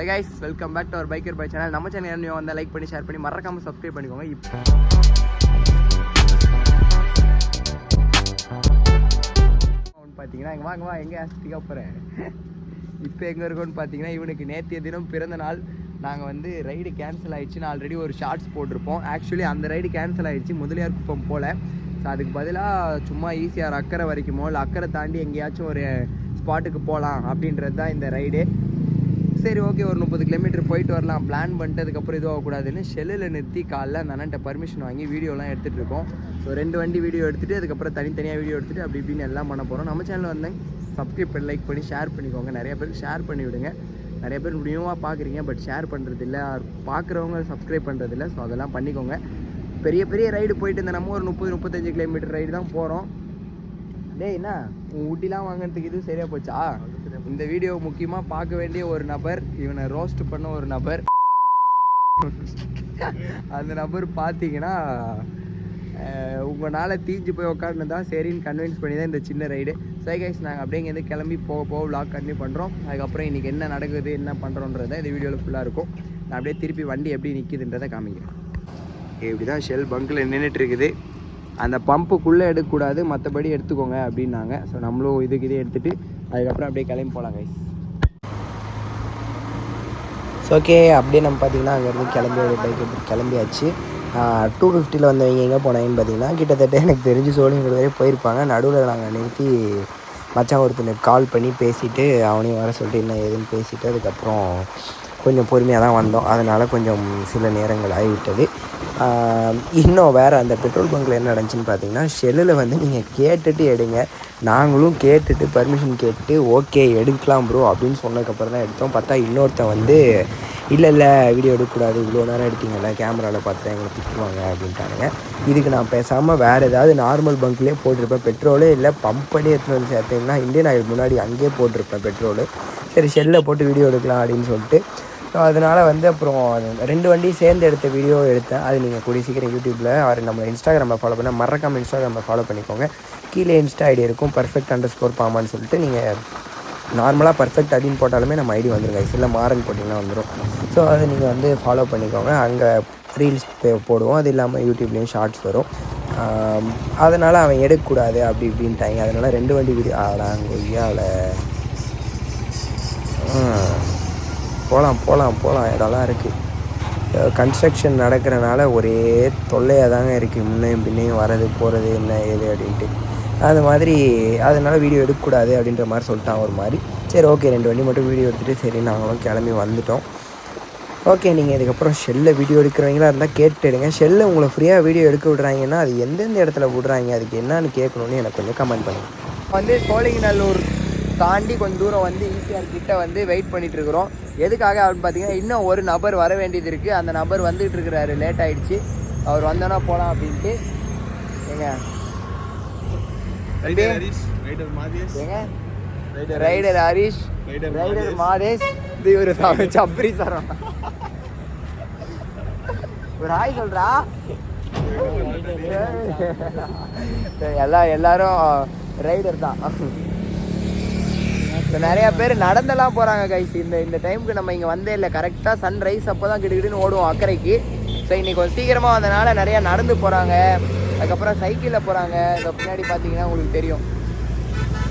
Guys, welcome back to our biker by channel. நம்ம channel என்ன வந்தால் லைக் பண்ணி ஷேர் பண்ணி மறக்காமல் சப்ஸ்கிரைப் பண்ணிக்கோங்க. இப்போ பார்த்தீங்கன்னா இங்கே வாங்க எங்கே ஆஸ்திரிக்கா போகிறேன். இப்போ எங்கே இருக்கோன்னு பார்த்தீங்கன்னா, இவனுக்கு நேற்றைய தினம் பிறந்த நாள். நாங்கள் வந்து ரைடு கேன்சல் ஆகிடுச்சு. ஆல்ரெடி ஒரு ஷார்ட்ஸ் போட்டிருப்போம். ஆக்சுவலி அந்த ரைடு கேன்சல் ஆகிடுச்சு. முதலியார் குப்பம் போல். ஸோ அதுக்கு பதிலாக சும்மா ஈஸியாக அக்கறை வரைக்குமோ இல்லை அக்கறை தாண்டி எங்கேயாச்சும் ஒரு ஸ்பாட்டுக்கு போகலாம் அப்படின்றது தான் இந்த ரைடு. சரி, ஓகே, ஒரு 30 கிலோமீட்டர் போயிட்டு வரலாம் பிளான் பண்ணிட்டு அதுக்கப்புறம் இதுவும் ஆகக்கூடாதுன்னு ஷெல்லில் நிறுத்தி காலைல அந்த அண்ணன்ட்ட பர்மிஷன் வாங்கி வீடியோலாம் எடுத்துகிட்டு இருக்கோம். ஸோ 2 வண்டி வீடியோ எடுத்துகிட்டு அதுக்கப்புறம் தனித்தனியாக வீடியோ எடுத்துகிட்டு அப்படி இப்படின்னு எல்லாம் பண்ண போகிறோம். நம்ம சேனலில் வந்து சப்ஸ்கிரைப் பண்ணி லைக் பண்ணி ஷேர் பண்ணிக்கோங்க. நிறைய பேருக்கு ஷேர் பண்ணி விடுங்க. நிறைய பேர் நியூவாக பார்க்குறீங்க, பட் ஷேர் பண்ணுறது இல்லை, பார்க்குறவங்க சப்ஸ்கிரைப் பண்ணுறது இல்லை. ஸோ அதெல்லாம் பண்ணிக்கோங்க. பெரிய பெரிய ரைடு போயிட்டு இருந்த நம்ம ஒரு 30-35 கிலோமீட்டர் ரைடு தான் போகிறோம். டேய், என்ன ஊட்டிலாம் வாங்கிறதுக்கு இது சரியாக போச்சா? இந்த வீடியோ முக்கியமாக பார்க்க வேண்டிய ஒரு நபர், இவனை ரோஸ்ட் பண்ண ஒரு நபர். அந்த நபர் பார்த்தீங்கன்னா உங்களால் தீஞ்சு போய் உட்காந்துதான் சரின்னு கன்வின்ஸ் பண்ணி தான் இந்த சின்ன ரைடு. சரி கைஸ், நாங்கள் அப்படியே இங்கேருந்து கிளம்பி போக விளாக் கண்டினியூ பண்ணுறோம். அதுக்கப்புறம் இன்றைக்கி என்ன நடக்குது என்ன பண்ணுறோன்றதை இந்த வீடியோவில் ஃபுல்லாக இருக்கும். நான் அப்படியே திருப்பி வண்டி எப்படி நிற்கிதுன்றதை காமிக்கிறேன். இப்படி தான் ஷெல் பங்கில் நின்றுட்டு இருக்குது. அந்த பம்புக்குள்ளே எடுக்கக்கூடாது, மற்றபடி எடுத்துக்கோங்க அப்படின்னாங்க. ஸோ நம்மளும் இதே எடுத்துகிட்டு அதுக்கப்புறம் அப்படியே கிளம்பி போகலாம் கைஸ். ஸோ ஓகே, அப்படியே நம்ம பார்த்திங்கன்னா அங்கேருந்து பைக் கிளம்பியாச்சு. 250 வந்தவங்க எங்கே போனாங்கன்னு பார்த்தீங்கன்னா, கிட்டத்தட்ட எனக்கு தெரிஞ்சு சோழிங்கர் வரை போயிருப்பாங்க. நடுவில் நாங்கள் நிறுத்தி மச்சான் ஒருத்தனுக்கு கால் பண்ணி பேசிவிட்டு அவனையும் வர சொல்லிட்டு என்ன ஏதுன்னு பேசிவிட்டு அதுக்கப்புறம் கொஞ்சம் பொறுமையாக தான் வந்தோம். அதனால் கொஞ்சம் சில நேரங்கள் ஆகிவிட்டது. இன்னும் வேறு அந்த பெட்ரோல் பங்கில் என்ன நடந்துச்சுன்னு பார்த்தீங்கன்னா, ஷெல்லில் வந்து நீங்கள் கேட்டுட்டு எடுங்க. நாங்களும் கேட்டுட்டு பர்மிஷன் கேட்டுட்டு ஓகே எடுக்கலாம் ப்ரோ அப்படின்னு சொன்னதுக்கப்புறம் தான் எடுத்தோம். பார்த்தா இன்னொருத்தன் வந்து இல்லை வீடியோ எடுக்கக்கூடாது, இவ்வளோ நேரம் எடுத்தீங்கல்ல, கேமராவில் பார்த்தா எங்களை திட்டுவாங்க அப்படின்ட்டானுங்க. இதுக்கு நான் பேசாமல் வேறு ஏதாவது நார்மல் பங்க்லேயே போட்டிருப்பேன். பெட்ரோலே இல்லை, பம்படி எடுத்துகிட்டு வந்து சேர்த்தீங்கன்னா இந்தியன் ஆயில் முன்னாடி அங்கேயே போட்டிருப்பேன் பெட்ரோலு. சரி, ஷெல்லில் போட்டு வீடியோ எடுக்கலாம் அப்படின்னு சொல்லிட்டு. ஸோ அதனால் வந்து அப்புறம் 2 வண்டியும் சேர்ந்து எடுத்த வீடியோ எடுத்தேன். அது நீங்கள் கூடிய சீக்கிரம் யூடியூப்பில் அவர் நம்ம இன்ஸ்டாகிராமில் ஃபாலோ பண்ண மறக்காமல் இன்ஸ்டாகிராமில் ஃபாலோ பண்ணிக்கோங்க. கீழே இன்ஸ்டா ஐடி இருக்கும், perfect_பாமான்னு சொல்லிட்டு. நீங்கள் நார்மலாக பர்ஃபெக்ட் அப்படின்னு போட்டாலுமே நம்ம ஐடி வந்துருங்க. இல்லை மாறன் போட்டிங்கன்னா வந்துடும். ஸோ அதை நீங்கள் வந்து ஃபாலோ பண்ணிக்கோங்க. அங்கே ரீல்ஸ் போடுவோம். அது இல்லாமல் யூடியூப்லேயும் ஷார்ட்ஸ் வரும். அதனால் அவன் எடுக்கக்கூடாது அப்படி இப்படின்ட்டாங்க. அதனால் 2 வண்டி வீடியோ நாங்கள் ஐயாவில் போகலாம் இடம்லாம் இருக்குது. கன்ஸ்ட்ரக்ஷன் நடக்கிறனால ஒரே தொல்லையாக தாங்க இருக்குது. முன்னையும் பின்னையும் வரது போகிறது என்ன ஏது அப்படின்ட்டு. அது மாதிரி அதனால் வீடியோ எடுக்கக்கூடாது அப்படின்ற மாதிரி சொல்லிட்டான் ஒரு மாதிரி. சரி, ஓகே, 2 வண்டி மட்டும் வீடியோ எடுத்துகிட்டு சரி நாங்களும் கிளம்பி வந்துட்டோம். ஓகே, நீங்கள் இதுக்கப்புறம் ஷெல்லில் வீடியோ எடுக்கிறவங்களா இருந்தால் கேட்டுடுங்க. ஷெல்லில் உங்களை ஃப்ரீயாக வீடியோ எடுக்க விட்றாங்கன்னா அது எந்தெந்த இடத்துல விட்றாங்க, அதுக்கு என்னன்னு கேட்கணுன்னு எனக்கு கொஞ்சம் கமெண்ட் பண்ணுங்கள். வந்து சோழிங்கநல்லூர் தாண்டி கொஞ்சம் தூரம் வந்து ஈசிஆர் கிட்ட வந்து வெயிட் பண்ணிகிட்டு இருக்கிறோம். எதுக்காக அப்படின்னு பார்த்தீங்கன்னா, இன்னும் ஒரு நபர் வர வேண்டியது இருக்குது. அந்த நபர் வந்துகிட்டு இருக்கிறாரு, லேட் ஆகிடுச்சு. அவர் வந்தோன்னா போகலாம் அப்படின்ட்டு. ஏங்க ரைடர் ஹரிஷ், ரைடர் மாதேஷ், இது ஒரு சப்ரி சார். ஒரு ஹாய் சொல்கிறா. எல்லாரும் ரைடர் தான். இப்போ நிறையா பேர் நடந்தெல்லாம் போகிறாங்க கைஸ். இந்த டைமுக்கு நம்ம இங்கே வந்தே இல்லை. கரெக்டாக சன்ரைஸ் அப்போ தான் கிடுக்கிட்டுன்னு ஓடுவோம் அக்கறைக்கு. ஸோ இன்றைக்கி கொஞ்சம் சீக்கிரமாக வந்தனால நிறையா நடந்து போகிறாங்க. அதுக்கப்புறம் சைக்கிளில் போகிறாங்க. இப்போ பின்னாடி பார்த்தீங்கன்னா உங்களுக்கு தெரியும்,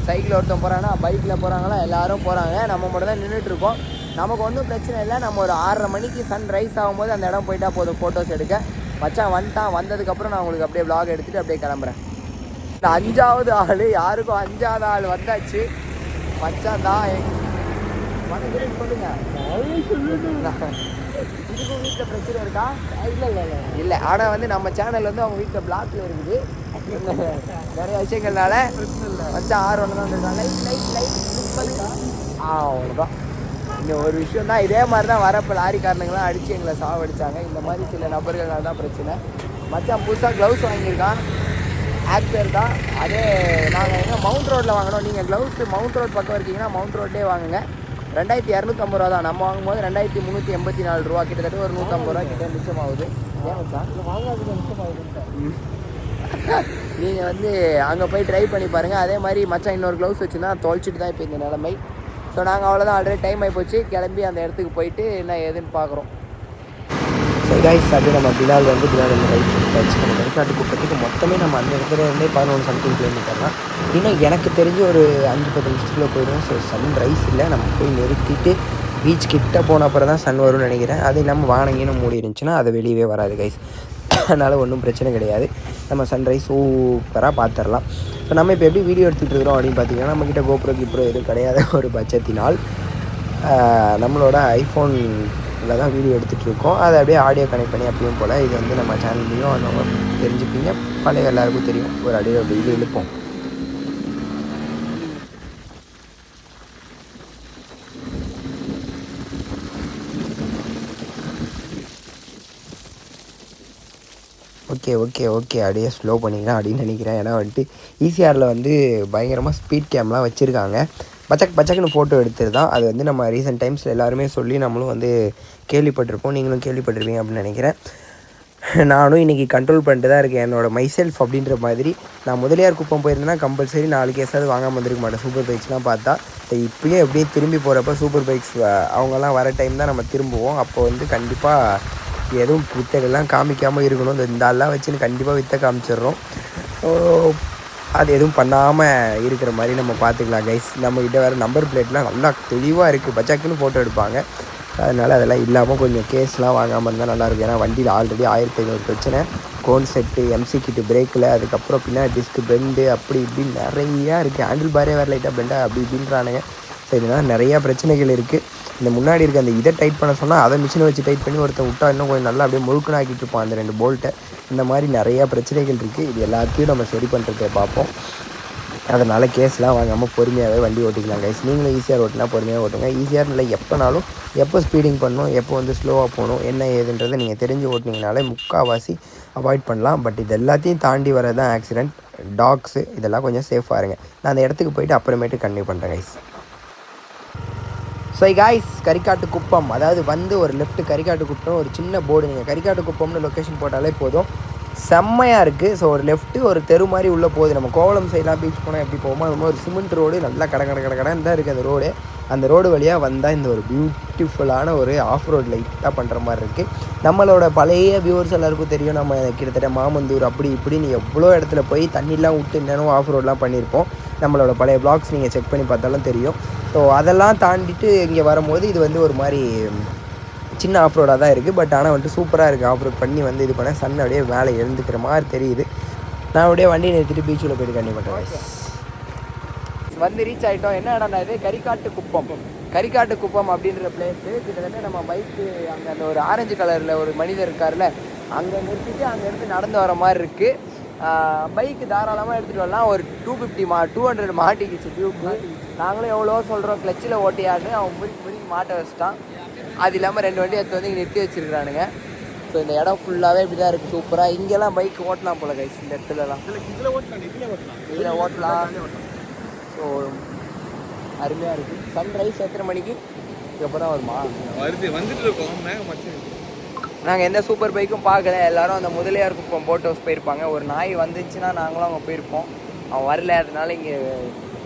சைக்கிள் ஒருத்தன் போகிறாங்கன்னா பைக்கில் போகிறாங்களா, எல்லோரும் போகிறாங்க. நம்ம மட்டும் தான் நின்றுட்டுருக்கோம். நமக்கு ஒன்றும் பிரச்சனை இல்லை. நம்ம ஒரு 6:30 மணிக்கு சன்ரைஸ் ஆகும்போது அந்த இடம் போயிட்டா போதும் ஃபோட்டோஸ் எடுக்க. மச்சான் வந்துட்டான். வந்ததுக்கப்புறம் நான் உங்களுக்கு அப்படியே vlog எடுத்துகிட்டு அப்படியே கிளம்புறேன். இந்த 5வது ஆள், யாருக்கும் 5வது ஆள் வந்தாச்சு. மச்சான் தான் சொல்லுங்க. இதுக்கும் வீட்டில் பிரச்சனை இருக்கா? இல்லை, ஆனால் வந்து நம்ம சேனல் வந்து அவங்க வீட்டில் பிளாக்ல இருக்குது. நிறைய விஷயங்கள்னால மச்சான் 6 தான் இருக்காங்க. அவ்வளோதான். இந்த ஒரு விஷயம் தான். இதே மாதிரி தான் வரப்போ லாரிக்காரனுங்களாம் அடித்து எங்களை சாவடிச்சாங்க. இந்த மாதிரி சில நபர்களால் தான் பிரச்சனை. மச்சான் புதுசாக க்ளவுஸ் வாங்கியிருக்கான், ஆக்சர் தான். அதே நாங்கள் எங்கே மவுண்ட் ரோட்டில் வாங்கினோம். நீங்கள் க்ளவுஸ் மவுண்ட் ரோட் பக்கம் இருக்கீங்கன்னா மவுண்ட் ரோட்லேயே வாங்குங்க. 2250 ரூபா தான். நம்ம வாங்கும்போது 2384 ரூபா, கிட்டத்தட்ட ஒரு 150 ரூபா கிட்ட மிச்சமாகுது. ஏன் வச்சான் வாங்காதது மிச்சமாகுது. நீங்கள் வந்து அங்கே போய் ட்ரை பண்ணி பாருங்கள். அதே மாதிரி மச்சான் இன்னொரு க்ளவுஸ் வச்சுருந்தா தொலைச்சிட்டு தான் இப்போ இந்த நிலைமை. ஸோ நாங்கள் அவ்வளோதான், ஆல்ரெடி டைம் ஆகிப்போச்சு. கிளம்பி அந்த இடத்துக்கு போயிட்டு என்ன ஏதுன்னு பார்க்குறோம். சரி கைஸ், அப்படியே நம்ம பிலால் வந்து பிலால் வந்து ரைட் வச்சு நம்ம கரிக்காட்டு குப்பத்துக்கு மொத்தமே நம்ம அந்த இடத்துல இருந்தே 11 சம்திங் கிலோமீட்டர் தான். இன்னும் எனக்கு தெரிஞ்சு ஒரு 5-10 நிமிஷத்தில் போயிடும். ஸோ சன் ரைஸ் இல்லை, நம்ம போய் நிறுத்திட்டு பீச் கிட்ட போன அப்புறம் தான் சன் வரும்னு நினைக்கிறேன். அது இல்லாமல் வானங்கன்னு மூடி இருந்துச்சுன்னா அது வெளியவே வராது கைஸ். அதனால் ஒன்றும் பிரச்சனை கிடையாது. நம்ம சன்ரைஸ் சூப்பராக பார்த்துடலாம். இப்போ நம்ம இப்போ எப்படி வீடியோ எடுத்துகிட்டு இருக்கிறோம் அப்படின்னு பார்த்தீங்கன்னா, நம்மக்கிட்ட கோப்ரோ கிப்ரோ எதுவும் கிடையாது. ஒரு பட்சத்தினால் நம்மளோட ஐஃபோனில் தான் வீடியோ எடுத்துகிட்டு இருக்கோம். அதை அப்படியே ஆடியோ கனெக்ட் பண்ணி அப்படியும் போல் இது வந்து நம்ம சேனல்லையும் நம்ம தெரிஞ்சுப்பீங்க. பழைய எல்லாருக்கும் தெரியும். ஒரு ஆடியோ இது எழுப்போம். ஓகே ஓகே ஓகே அப்படியே ஸ்லோ பண்ணிக்கலாம் அப்படின்னு நினைக்கிறேன். ஏன்னா வந்துட்டு ஈசிஆரில் வந்து பயங்கரமாக ஸ்பீட் கேம்லாம் வச்சுருக்காங்க. பச்சக்குன்னு ஃபோட்டோ எடுத்துட்டு தான் அது வந்து நம்ம ரீசெண்ட் டைம்ஸில் எல்லாருமே சொல்லி நம்மளும் வந்து கேள்விப்பட்டிருப்போம். நீங்களும் கேள்விப்பட்டிருப்பீங்க அப்படின்னு நினைக்கிறேன். நானும் இன்றைக்கி கண்ட்ரோல் பண்ணிட்டு தான் இருக்கேன் என்னோடய மைசெல்ஃப் அப்படின்ற மாதிரி. நான் முதலியார் குப்பம் போயிருந்தேன்னா கம்பல்சரி 4 கேஸாவது வாங்காமல் வந்துருக்க மாட்டேன் சூப்பர் பைக்ஸ்லாம் பார்த்தா. இப்போயே எப்படியே திரும்பி போகிறப்ப சூப்பர் பைக்ஸ் அவங்கெல்லாம் வர டைம் தான் நம்ம திரும்புவோம். அப்போ வந்து கண்டிப்பாக எதுவும் வித்தைகள்லாம் காமிக்காமல் இருக்கணும். இந்த ஆள்லாம் வச்சுன்னு கண்டிப்பாக வித்தை காமிச்சிடுறோம். அது எதுவும் பண்ணாமல் இருக்கிற மாதிரி நம்ம பார்த்துக்கலாம் கைஸ். நம்மக்கிட்ட வேறு நம்பர் பிளேட்லாம் நல்லா தெளிவாக இருக்குது. பச்சாக்குன்னு ஃபோட்டோ எடுப்பாங்க. அதனால் அதெல்லாம் இல்லாமல் கொஞ்சம் கேஸ்லாம் வாங்காமல் இருந்தால் நல்லாயிருக்கும். ஏன்னா வண்டியில் ஆல்ரெடி 1500 பிரச்சனை. கோன் செட்டு, எம்சி கிட்டு, பிரேக்கில், அதுக்கப்புறம் பின்னாடி டிஸ்க்கு பெண்டு அப்படி இப்படின்னு நிறையா இருக்குது. ஹேண்டில் பாரே வேறு லைட்டாக பெண்டாக அப்படி இப்படின்றானுங்க. ஸோ இதனால் நிறையா பிரச்சனைகள் இருக்குது. இந்த முன்னாடி இருக்க அந்த இதை டைட் பண்ண சொன்னால் அதை மிஷினை வச்சு டைட் பண்ணி ஒருத்தன் விட்டா இன்னும் கொஞ்சம் நல்லா அப்படியே முழுக்குன்னு ஆக்கிட்டு இருப்பான் அந்த 2 போல்ட்டை. இந்த மாதிரி நிறையா பிரச்சனைகள் இருக்குது. இது எல்லாத்தையும் நம்ம சரி பண்ணுறதை பார்ப்போம். அதனால் கேஸ்லாம் வாங்காமல் பொறுமையாகவே வண்டி ஓட்டிக்கலாம் கைஸ். நீங்களும் ஈஸியாக ஓட்டினா பொறுமையாக ஓட்டுங்க. ஈஸியாக இல்லை, எப்போனாலும் எப்போ ஸ்பீடிங் பண்ணணும், எப்போ வந்து ஸ்லோவாக போகணும், என்ன ஏதுன்றதை நீங்கள் தெரிஞ்சு ஓட்டினீங்கனாலே முக்கால்வாசி அவாய்ட் பண்ணலாம். பட் இது எல்லாத்தையும் தாண்டி வரது தான் ஆக்சிடெண்ட், டாக்ஸு, இதெல்லாம் கொஞ்சம் சேஃபாக இருங்க. நான் அந்த இடத்துக்கு போயிட்டு அப்புறமேட்டு கன்டினியூ பண்ணுறேன் கைஸ். ஸோ கைஸ், கரிக்காட்டு குப்பம், அதாவது வந்து ஒரு லெஃப்ட் கரிக்காட்டு குப்பம், ஒரு சின்ன போர்டு, நீங்கள் கரிக்காட்டு குப்பம்னு லொக்கேஷன் போட்டாலே போதும், செம்மையாக இருக்குது. ஸோ ஒரு லெஃப்ட்டு ஒரு தெரு மாதிரி உள்ளே போகுது. நம்ம கோவளம் சைடெலாம் பீச் போனால் எப்படி போகுமோ அது மாதிரி ஒரு சிமெண்ட் ரோடு நல்லா கடன் தான் இருக்குது அந்த ரோடு. அந்த ரோடு வழியாக வந்தால் இந்த ஒரு பியூட்டிஃபுல்லான ஒரு ஆஃப் ரோட் லைட்டாக பண்ணுற மாதிரி இருக்குது. நம்மளோட பழைய வியூவர்ஸ் எல்லாருக்கும் தெரியும், நம்ம கிட்டத்தட்ட மாமந்தூர் அப்படி இப்படின்னு எவ்வளோ இடத்துல போய் தண்ணிலாம் விட்டு என்னென்ன ஆஃப் ரோடெலாம் பண்ணியிருப்போம். நம்மளோட பழைய ப்ளாக்ஸ் நீங்கள் செக் பண்ணி பார்த்தாலும் தெரியும். ஸோ அதெல்லாம் தாண்டிட்டு இங்கே வரும்போது இது வந்து ஒரு மாதிரி சின்ன ஆஃப் ரோடாக தான் இருக்குது. பட் ஆனால் வந்துட்டு சூப்பராக இருக்குது. ஆஃப் ரோட் பண்ணி வந்து இது பண்ண சன் அப்படியே மேலே எழுந்துக்கிற மாதிரி தெரியுது. நான் அப்படியே வண்டியை நிறுத்திட்டு பீச்சில் போய்ட்டு கண்டிப்பாக பண்ணுறேன். வந்து ரீச் ஆகிட்டோம். என்ன இடம்னா இது கரிக்காட்டு குப்பம். கரிக்காட்டு குப்பம் அப்படின்ற பிளேஸு கிட்டத்தட்ட நம்ம பைக்கு அங்கே அந்த ஒரு ஆரஞ்சு கலரில் ஒரு மனிதர் இருக்கார்ல, அங்கே நிறுத்திட்டு அங்கேருந்து நடந்து வர மாதிரி இருக்குது. பைக்கு தாராளமாக எடுத்துகிட்டு வரலாம். ஒரு 200 மாட்டிக்கிச்சு டியூப்பு. நாங்களும் எவ்வளோ சொல்கிறோம் கிளச்சில் ஓட்டியான்னு, அவன் முறிக்கு மாட்ட வச்சிட்டான். அது இல்லாமல் 2 வண்டி எடுத்து வந்து இங்கே நிறுத்தி வச்சுருக்கிறானுங்க. ஸோ இந்த இடம் ஃபுல்லாகவே இப்படி தான் இருக்குது சூப்பராக. இங்கெல்லாம் பைக் ஓட்டலாம் போல கைஸ், இந்த இடத்துலலாம் இதில் ஓட்டலாம். ஸோ அருமையாக இருக்குது. சன்ரைஸ் எத்தனை மணிக்கு இதுக்கப்புறம் வருமா வந்துட்டு இருக்கோம். நாங்கள் எந்த சூப்பர் பைக்கும் பார்க்கல. எல்லோரும் அந்த முதலியார் குப்பம் போட் ஹவுஸ் போயிருப்பாங்க. ஒரு நாய் வந்துச்சுன்னா நாங்களும் அங்கே போயிருப்போம். அவன் வரல, அதனால இங்கே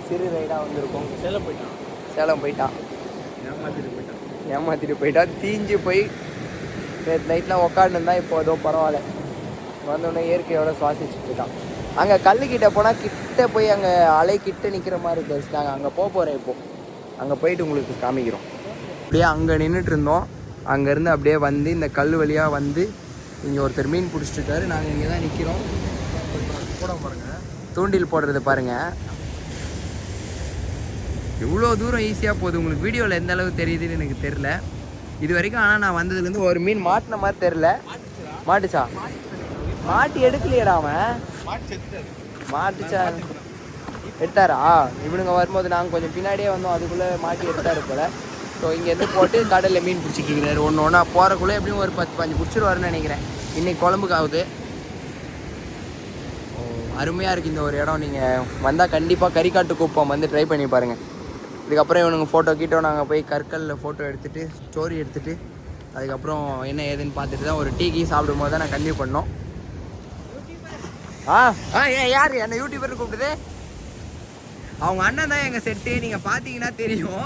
சிறு ரைடாக வந்திருக்கோம். சேலம் போயிட்டான் ஏமாற்றிட்டு போயிட்டான். தீஞ்சு போய் நேற்று நைட்லாம் உக்காந்துருந்தான். இப்போ ஏதோ பரவாயில்ல, வந்தோடனே இயற்கையோட சுவாசிச்சுட்டு இருக்கான். அங்கே கல்லுக்கிட்ட போனால் கிட்ட போய் அங்கே அலை கிட்ட நிற்கிற மாதிரி இருக்குது. நாங்கள் அங்கே போகிறேன். இப்போது அங்கே போயிட்டு உங்களுக்கு காமிக்கிறோம். அப்படியே அங்கே நின்றுட்டு இருந்தோம். அங்கேருந்து அப்படியே வந்து இந்த கல் வழியாக வந்து இங்கே ஒருத்தர் மீன் பிடிச்சிட்ருக்காரு. நாங்கள் இங்கே தான் நிற்கிறோம். போட பாருங்கள், தூண்டில் போடுறது பாருங்கள் எவ்வளோ தூரம் ஈஸியாக போகுது. உங்களுக்கு வீடியோவில் எந்த அளவுக்கு தெரியுதுன்னு எனக்கு தெரில இது வரைக்கும். ஆனால் நான் வந்ததுலேருந்து ஒரு மீன் மாட்டின மாதிரி தெரில. மாட்டுச்சா? மாட்டி எடுக்கலையடா அவன். மாட்டுச்சா எடுத்தாரா? இவனுங்க வரும்போது நாங்கள் கொஞ்சம் பின்னாடியே வந்தோம், அதுக்குள்ளே மாட்டி எடுத்தாரு போல். ஸோ இங்கேருந்து போட்டு கடலில் மீன் பிடிச்சிக்கிறாரு. ஒன்று போகிறக்குள்ளே எப்படியும் ஒரு 10-15 பிடிச்சிருவாருன்னு நினைக்கிறேன். இன்றைக்கி குழம்புக்கு ஆகுது. அருமையாக இருக்குது இந்த ஒரு இடம். நீங்கள் வந்தால் கண்டிப்பாக கரிக்காட்டு குப்பம் வந்து ட்ரை பண்ணி பாருங்கள். இதுக்கப்புறம் இவனுங்க ஃபோட்டோ கீட்டோ நாங்கள் போய் கற்களில் ஃபோட்டோ எடுத்துகிட்டு ஸ்டோரி எடுத்துகிட்டு அதுக்கப்புறம் என்ன ஏதுன்னு பார்த்துட்டு தான் ஒரு டீ சாப்பிடும் போது தான் நான் கன்டினியூ பண்ணோம். யார் என்ன யூடியூபர்னு கூப்பிடுது? அவங்க அண்ணன் தான் எங்கள் செட்டு, நீங்கள் பார்த்தீங்கன்னா தெரியும்.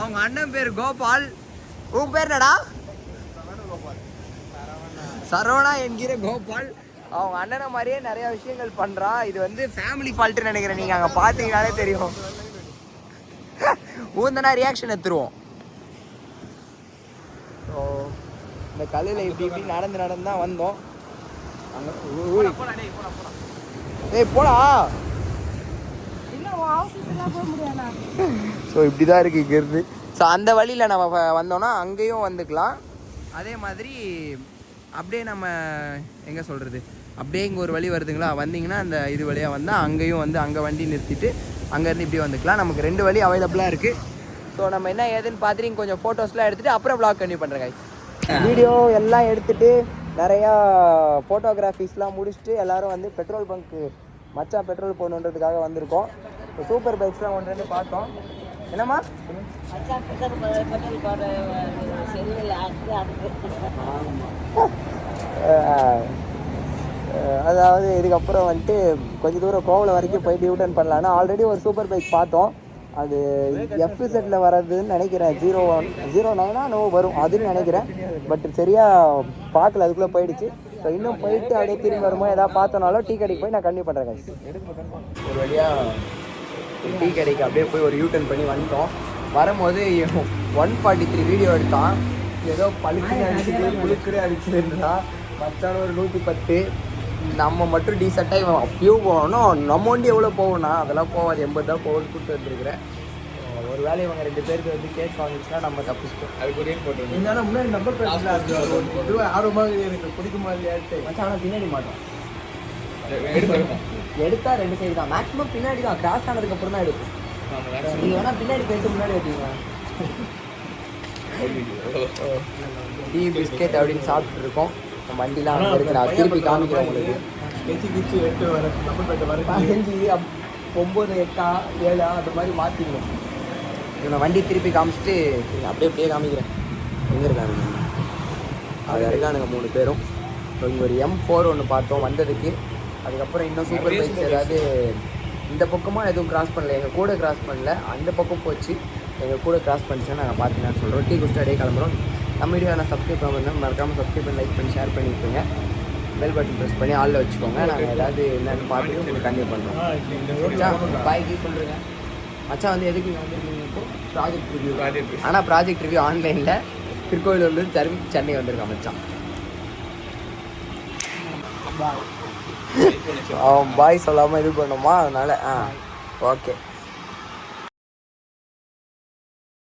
அவங்க அண்ணன் பேர் கோபால். உன் பேர் என்னடா? சரவணா என்கிற கோபால். அவங்க அண்ணனை மாதிரியே நிறைய விஷயங்கள் பண்ணுறான். இது வந்து ஃபேமிலி ஃபால்ட்டுன்னு நினைக்கிறேன். நீங்கள் அங்கே பார்த்தீங்கனாலே தெரியும். ஊந்தனா ரியாக்ஷன் எடுத்துருவோம். ஸோ இந்த கல்லில் இப்படி நடந்து தான் வந்தோம். அங்கே ஏய் போடா. ஸோ இப்படி தான் இருக்குது இங்கேருந்து. ஸோ அந்த வழியில் நம்ம வந்தோன்னா அங்கேயும் வந்துக்கலாம். அதே மாதிரி அப்படியே நம்ம எங்கே சொல்கிறது, அப்படியே இங்கே ஒரு வழி வருதுங்களா, வந்தீங்கன்னா அந்த இது வழியாக வந்தால் அங்கேயும் வந்து அங்கே வண்டி நிறுத்திட்டு அங்கேருந்து இப்படி வந்துக்கலாம். நமக்கு 2 வழி அவைலபிளாக இருக்குது. ஸோ நம்ம என்ன ஏதுன்னு பார்த்துட்டு இங்கே கொஞ்சம் ஃபோட்டோஸ்லாம் எடுத்துகிட்டு அப்புறம் வ்ளாக் கண்டினியூ பண்ணுறேன் guys. வீடியோ எல்லாம் எடுத்துகிட்டு நிறையா ஃபோட்டோகிராஃபிஸ்லாம் முடிச்சுட்டு எல்லோரும் வந்து பெட்ரோல் பங்க்கு மச்சான் பெட்ரோல் போடணுன்றதுக்காக வந்திருக்கோம். சூப்பர் பைக்ஸ்லாம் 1-2 பார்த்தோம். என்னம்மா அதாவது இதுக்கப்புறம் வந்துட்டு கொஞ்சம் தூரம் கோவலம் வரைக்கும் போயிட்டு யூட்டர்ன் பண்ணலான்னா ஆல்ரெடி ஒரு சூப்பர் பைக் பார்த்தோம். அது எஃப்இசெட்டில் வர்றதுன்னு நினைக்கிறேன். 09 வரும் அதுன்னு நினைக்கிறேன். பட் சரியாக பார்க்கல, அதுக்குள்ளே போயிடுச்சு. ஸோ இன்னும் போயிட்டு அப்படியே திரும்பி வரும்போது எதாவது பார்த்தோனாலும் டீ கடைக்கு போய் நான் கண்டினியூ பண்ணுறேன் guys. ஒரு வழியாக டீ கடைக்கு அப்படியே போய் ஒரு யூட்டர்ன் பண்ணி வந்துட்டோம். வரும்போது 143 வீடியோ எடுத்தான். ஏதோ பழுக்குன்னு அடிச்சுட்டு புழுக்குன்னு அடிச்சுருந்தா மச்சான ஒரு 110. நம்ம மட்டும் டீசெண்டாக இவன் அப்பயும் போகணும். நம்ம வண்டி எவ்வளோ போகணும்னா அதெல்லாம் போகாது, 80 தான் போகணும்னு கூப்பிட்டு வந்துருக்குறேன். ஒரு வேலை இவங்க 2 பேருக்கு வந்து கேஸ் வாங்கிச்சுன்னா நம்ம தப்பிச்சிட்டோம். அதுக்கு ஒரே போட்டு இருந்தாலும் முன்னாடி நம்பர் ஆர்வமாக எனக்கு பிடிக்குமா இல்லையாட்டு மச்சான். ஆனால் பின்னாடி மாட்டோம் எடுத்தா 2 சைடு தான் மேக்ஸிமம். பின்னாடி தான் கிராஸ் ஆனதுக்கப்புறம் தான் எடுக்கும். நீங்கள் வேணால் பின்னாடி போயிட்டு முன்னாடி வைப்பீங்க. டீ பிஸ்கெட் அப்படின்னு சாப்பிட்டு இருக்கோம். வண்டிலாம் அங்கே இருக்கு. நான் திருப்பி காமிக்கிறேன் உங்களுக்கு. 9, 8, 7 அந்த மாதிரி மாற்றிக்கணும். நான் வண்டி திருப்பி காமிச்சிட்டு அப்படியே காமிக்கிறேன். எங்கே இருக்காங்க அது இருக்கானுங்க 3 பேரும். ஸோ இங்கே ஒரு M4 ஒன்று பார்த்தோம் வந்ததுக்கு. அதுக்கப்புறம் இன்னும் சூப்பர் பைக்ஸ் ஏதாவது இந்த பக்கமாக எதுவும் கிராஸ் பண்ணல. எங்கள் கூட கிராஸ் பண்ணல, அந்த பக்கம் போச்சு. எங்கள் கூட கிராஸ் பண்ணிச்சுன்னா நாங்கள் பார்த்தீங்கன்னு சொல்கிறோம். டீ குடிச்சிட்டு அப்படியே கிளம்புறோம். நம்ம வீடியோ நான் சப்ஸ்கிரைப் பண்ணணும், மறக்காமல் சப்ஸ்கிரைப் பண்ணி லைக் பண்ணி ஷேர் பண்ணிக்கோங்க. பெல் பட்டன் ப்ரெஸ் பண்ணி ஆளில் வச்சுக்கோங்க. நாங்கள் ஏதாவது என்னென்னு பார்த்துட்டு உங்களுக்கு கண்டினியூ பண்ணுறோம். பாய்க்கு சொல்கிறேங்க மச்சான். வந்து எதுக்கு நீங்கள் வந்துருக்கீங்க இப்போ? Project review. ஆனால் ப்ராஜெக்ட் ரிவ்யூ ஆன்லைனில் திருக்கோயிலூர்லேருந்து திரும்பி சென்னை வந்திருக்கான் மச்சான். அவன் பாய் சொல்லாமல் இது பண்ணுமா, அதனால் ஓகே.